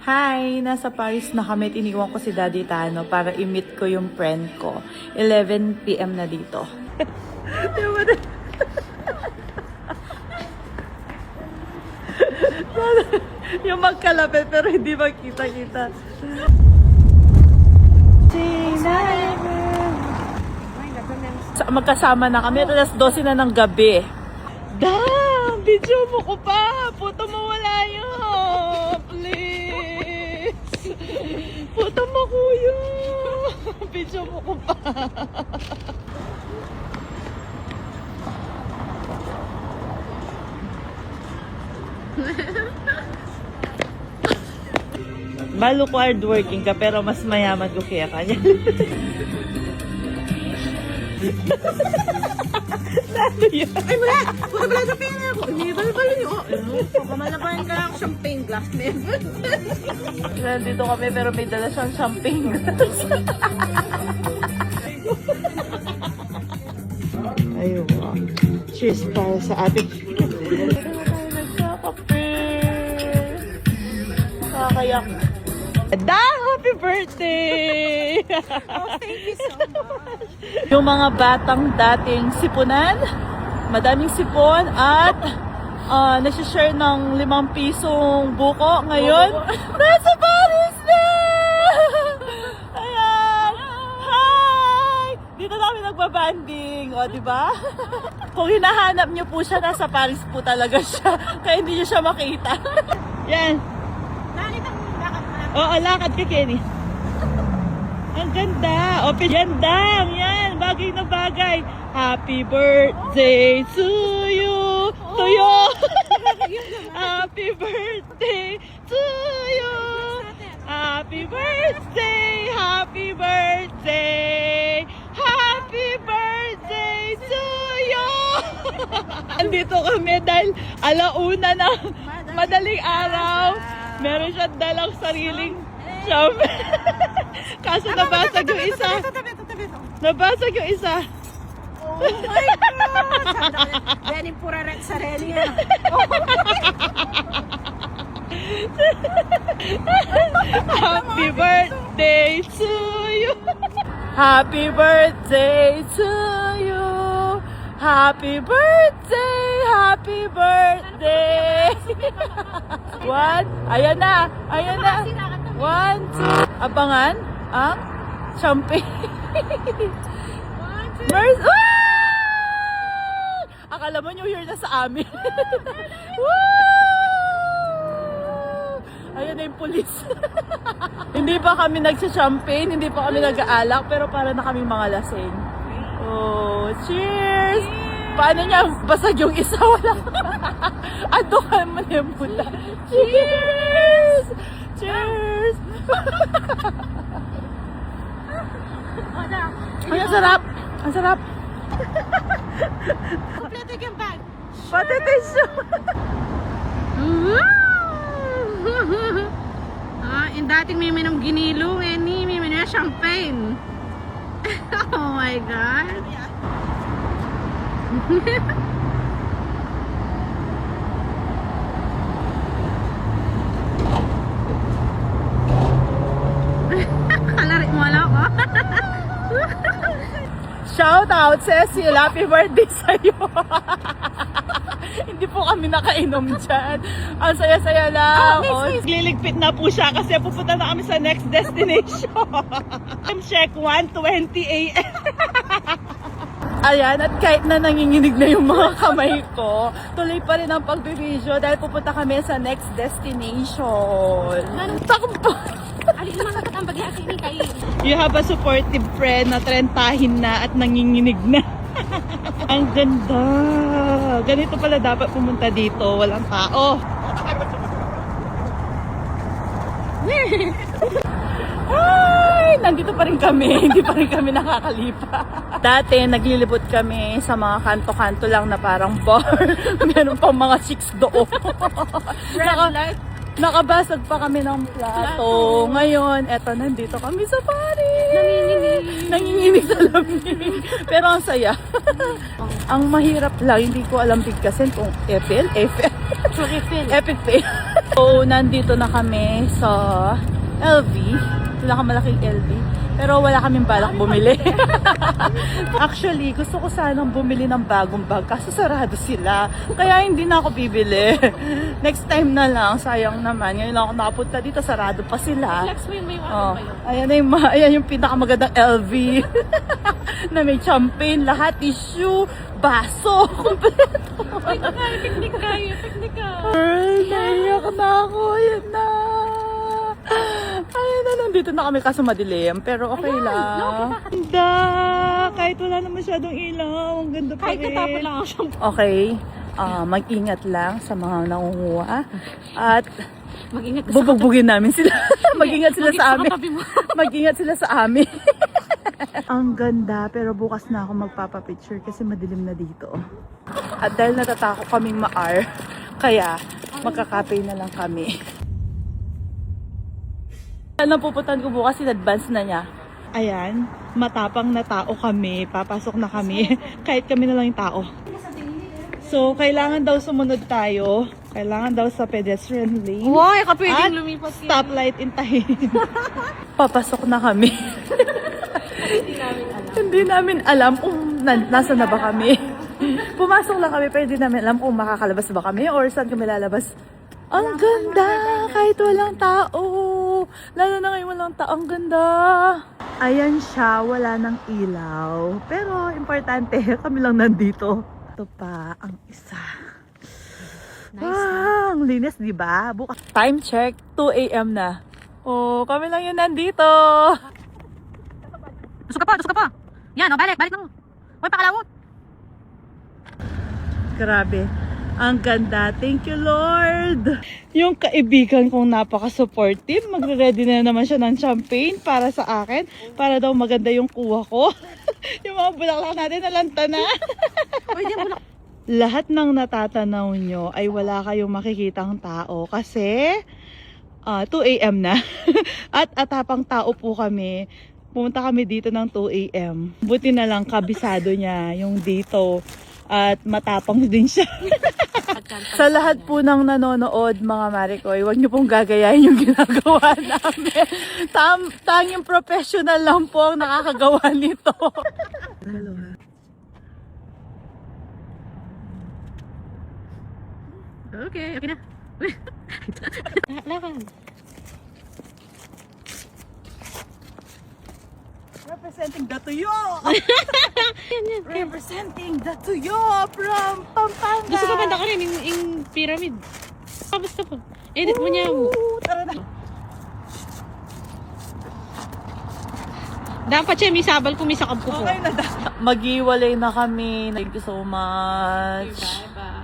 Hi! Nasa Paris na kami. Iniwan ko si Daddy Tano para i-meet ko yung friend ko. 11 PM na dito. Yung magkalapit pero hindi magkita-kita. Magkasama na kami. Alas 12 na ng gabi. Damn! Video mo ko pa! Puto mo wala yun! Please! Puto mo kuya! Video mo ko pa! Balo ko hardworking ka pero mas mayaman ko kaya kanya. Ano yun? Ay, wala! Wala na pera ako. Hindi, balo niyo. Pagkamalabayan ka lang champagne glass. Nandito kami pero may dala siyang champagne glass. Ayun. Cheers para sa ating nagkakape. Kakayak. Da! Happy birthday! Oh, thank you so much. Yung mga batang dating sipunan, madaming sipon at nasi-share ng 5 pisong buko ngayon. Nasa Paris na! Ayan! Hi! Dito namin nagbabanding, o diba? Kung hinahanap niyo po siya, nasa Paris po talaga siya. Kaya hindi niyo siya makita. Yan. Nakita mo yung lakad mo. Oo, lakad ka, Kenny. Ang ganda. Open yan, dang. Yan, bagay na bagay. Happy birthday to you. To you. Happy birthday to you. Happy birthday. Happy birthday. Happy birthday to you. Andito kami dahil alauna na madaling araw. Meron siya dalang sariling cham. Kaso nabasag yung isa. Nabasag yung isa. Oh my God! Denim pura red sa Relia. Happy birthday to you. Happy birthday to you. Happy birthday. Happy birthday. One. Ayan na. Ayan na. 1, 2. Abangan ang champagne. Mercy. Akala mo New Year na sa amin. Woo! Ayan na yung pulis. Hindi pa kami nagsa-champagne, hindi pa kami nag-aalak, pero para na kaming mga lasing. Oh, cheers! Paano niya basag yung isa? Wala. Ado ka mo na yung puta. Cheers! Cheers! Ay, ang sarap! Ang sarap! Kompleto yung bag. Pati tissue! Yung dating may minum ginilo, may minum champagne. Oh my God. Kalarit mo lang ako. Shout out, Cecil! Happy birthday sa'yo! Hindi po kami nakainom dyan. Ang saya-saya lang. Liligpit na po siya kasi pupunta na kami sa next destination. Time check, 1:20 AM. Ayan, at kahit na nanginginig na yung mga kamay ko, tuloy pa rin ang pagbibideo dahil pupunta kami sa next destination. Takbo! Alis naman ka ang bagay ni kayo. You have a supportive friend na trentahin na at nanginginig na. Ang ganda! Ganito pala dapat pumunta dito, walang tao. Ay! Nandito pa rin kami, hindi pa rin kami nakakalipa. Dati, naglilibot kami sa mga kanto-kanto lang na parang bar. Meron pang mga chicks doon. Nakabasag pa kami ng plato. Ngayon, eto, nandito kami sa Paris. Nanginginig sa lamig. Pero ang saya. Ang mahirap lang, hindi ko alam bigkasin kung Eiffel. Epic fail. Epic fail. So, nandito na kami sa LV. Pinakamalaking LV. Pero wala kaming balak bumili. Actually, gusto ko sanang bumili ng bagong bag kaso sarado sila. Kaya hindi na ako bibili. Next time na lang, sayang naman. Ngayon lang ako nakapunta dito, sarado pa sila. Flex mo yun, may Oh, ayan yung pinakamagandang LV. Na may champagne, lahat, tissue, baso, kompleto. Picnic ka. Girl, naiyak na ako. Ayan na. Ayan na, nandito na kami kaso madilim. Pero okay lang. Ganda. Kahit wala na masyadong ilaw. Ang ganda pa Kahit rin. natapon lang ako siyang Okay. Mag-ingat lang sa mga nangunguha. At mag-ingat ka bubugbugin namin sila. Mag-ingat sila sa amin. katabi mo. Mag-ingat sila sa amin. Ang ganda, pero bukas na ako magpapapicture kasi madilim na dito. At dahil natatakot kaming ma-R, kaya magkakape na lang kami. Ano pupuntahan ko bukas, in-advance na niya. Ayan, matapang na tao kami, papasok na kami, kahit kami na lang yung tao. So, kailangan daw sumunod tayo. Kailangan daw sa pedestrian lane. Wow, ka At pwedeng lumipat yan. stoplight intahin. Papasok na kami. Hindi namin alam kung nasa na ba kami. Pumasok lang kami pero hindi namin alam kung makakalabas ba kami or saan kami lalabas. Ang ganda! Kahit walang tao. Lalo na ngayon walang tao. Ang ganda! Ayan siya, wala ng ilaw. Pero importante, kami lang nandito. Ito pa ang isa. Wow, ang linis, di ba? Bukas. Time check, 2 a.m. na. Oh, kami lang yun nandito. Gusto ka pa. Yan, balik na mo. Huwag pakalawot. Grabe. Ang ganda. Thank you, Lord. Yung kaibigan kong napaka-supportive, magre-ready na naman siya ng champagne para sa akin. Para daw maganda yung kuha ko. Yung mga bulaklak natin nalanta na. Pwede mo lang. Lahat ng natatanaw nyo ay wala kayong makikitang tao kasi 2 a.m. na. At atapang tao po kami. Pumunta kami dito ng 2 a.m. Buti na lang kabisado niya yung dito. At matapang din siya. Sa lahat po ng nanonood, mga Marikoy, huwag niyo pong gagayahin yung ginagawa namin. Tanging professional lang po ang nakakagawa nito. Okay na. Lakad. Representing the Tuyo! Representing the Tuyo from Pampanga! Gusto ko banda ka rin yung pyramid. Basta po. Edit mo niya. Tara na! Dapat siya may sabal ko, may sakab ko po. Okay na Mag-iwalay na kami. Thank you so much.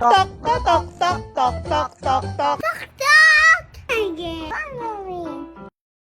Bye-bye. Tok, tok, tok, tok, tok, tok, tok.